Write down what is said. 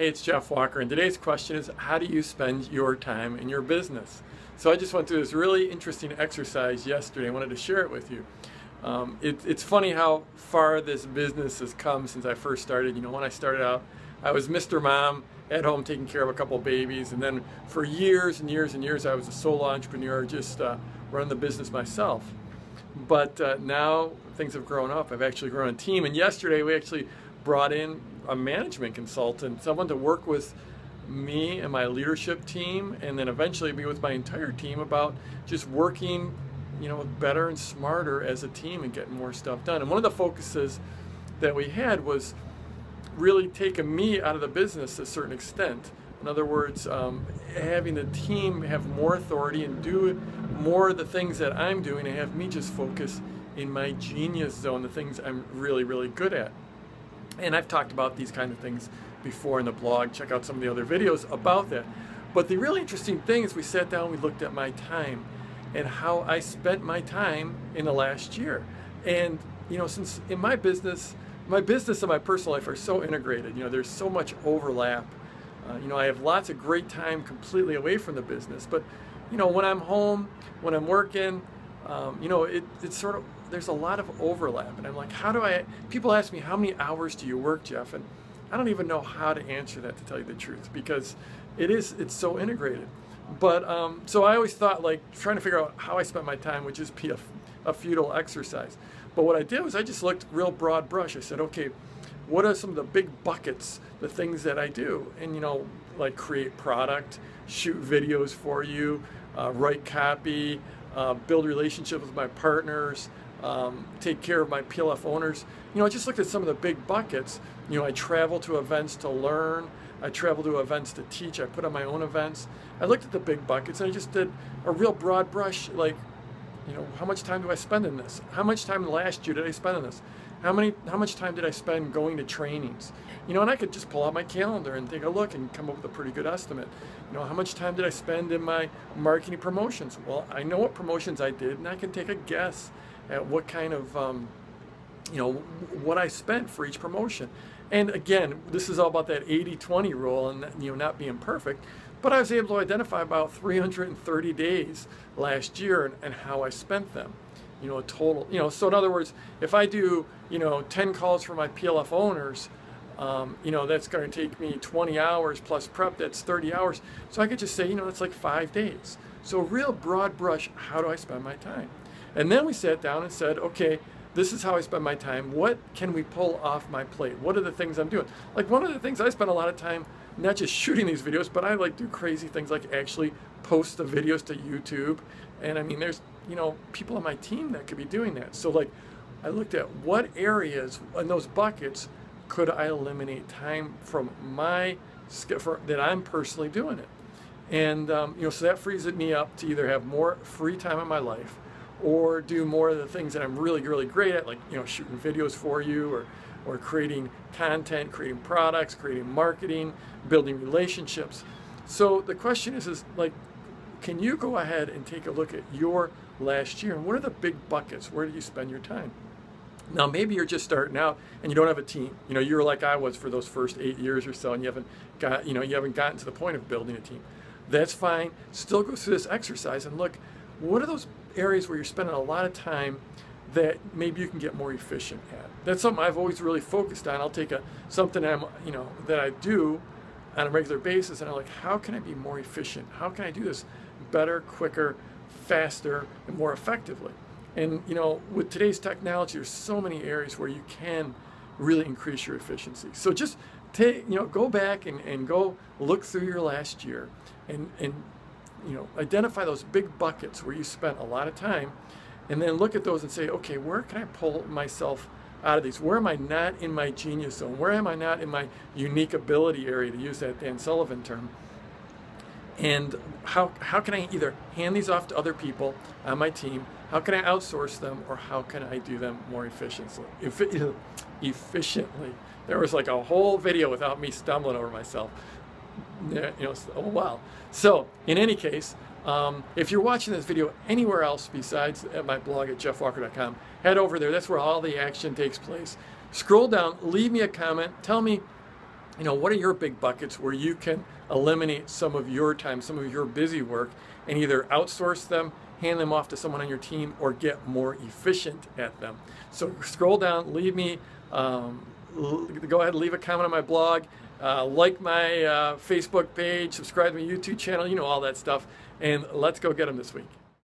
Hey, it's Jeff Walker, and today's question is, how do you spend your time in your business? So I just went through this really interesting exercise yesterday. I wanted to share it with you. It's funny how far this business has come since I first started. You know, when I started out, I was Mr. Mom at home taking care of a couple of babies, and then for years and years and years, I was a solo entrepreneur, just running the business myself. But now things have grown up. I've actually grown a team, and yesterday we actually brought in a management consultant, someone to work with me and my leadership team, and then eventually be with my entire team about just working, better and smarter as a team and getting more stuff done. And one of the focuses that we had was really taking me out of the business to a certain extent. In other words, having the team have more authority and do more of the things that I'm doing, and have me just focus in my genius zone, the things I'm really, really good at. And I've talked about these kind of things before in the blog. Check out some of the other videos about that. But the really interesting thing is we sat down, we looked at my time and how I spent my time in the last year. And, since in my business and my personal life are so integrated, there's so much overlap. I have lots of great time completely away from the business. But, when I'm home, when I'm working, it's sort of, there's a lot of overlap, and I'm like, people ask me, how many hours do you work, Jeff? And I don't even know how to answer that, to tell you the truth, because it's so integrated. But so I always thought, like, trying to figure out how I spent my time would just be a futile exercise. But what I did was I just looked real broad brush. I said, okay, what are some of the big buckets, the things that I do? And like create product, shoot videos for you, write copy, build relationships with my partners, take care of my PLF owners. I just looked at some of the big buckets. I travel to events to learn. I travel to events to teach. I put on my own events. I looked at the big buckets and I just did a real broad brush, like, how much time do I spend in this? How much time last year did I spend in this? How much time did I spend going to trainings? And I could just pull out my calendar and take a look and come up with a pretty good estimate. How much time did I spend in my marketing promotions? Well, I know what promotions I did, and I can take a guess at what kind of, what I spent for each promotion. And again, this is all about that 80-20 rule and, not being perfect. But I was able to identify about 330 days last year and how I spent them. A total, so in other words, if I do, 10 calls for my PLF owners, that's going to take me 20 hours plus prep, that's 30 hours. So I could just say, that's like 5 days. So real broad brush, how do I spend my time? And then we sat down and said, okay, this is how I spend my time. What can we pull off my plate? What are the things I'm doing? Like, one of the things I spend a lot of time, not just shooting these videos, but I like do crazy things like actually post the videos to YouTube. And I mean, there's, people on my team that could be doing that. So like, I looked at what areas in those buckets could I eliminate time from that I'm personally doing it. And, so that frees me up to either have more free time in my life or do more of the things that I'm really, really great at, like, shooting videos for you or creating content, creating products, creating marketing, building relationships. So the question is like, can you go ahead and take a look at your last year and what are the big buckets? Where do you spend your time? Now, maybe you're just starting out and you don't have a team. You're like I was for those first 8 years or so, and you haven't gotten to the point of building a team. That's fine. Still go through this exercise and look, what are those areas where you're spending a lot of time that maybe you can get more efficient at? That's something I've always really focused on. I'll take something that I do on a regular basis, and I'm like, how can I be more efficient? How can I do this better, quicker, faster, and more effectively? And with today's technology, there's so many areas where you can really increase your efficiency. So just go back and go look through your last year and identify those big buckets where you spent a lot of time, and then look at those and say, okay, where can I pull myself out of these? Where am I not in my genius zone? Where am I not in my unique ability area, to use that Dan Sullivan term? And how can I either hand these off to other people on my team? How can I outsource them, or how can I do them more efficiently? There was like a whole video without me stumbling over myself. Oh wow. So in any case, if you're watching this video anywhere else besides at my blog at jeffwalker.com, head over there. That's where all the action takes place. Scroll down, leave me a comment, tell me what are your big buckets where you can eliminate some of your time, some of your busy work, and either outsource them, hand them off to someone on your team, or get more efficient at them. So scroll down, leave me, go ahead and leave a comment on my blog, like my Facebook page, subscribe to my YouTube channel, all that stuff, and let's go get them this week.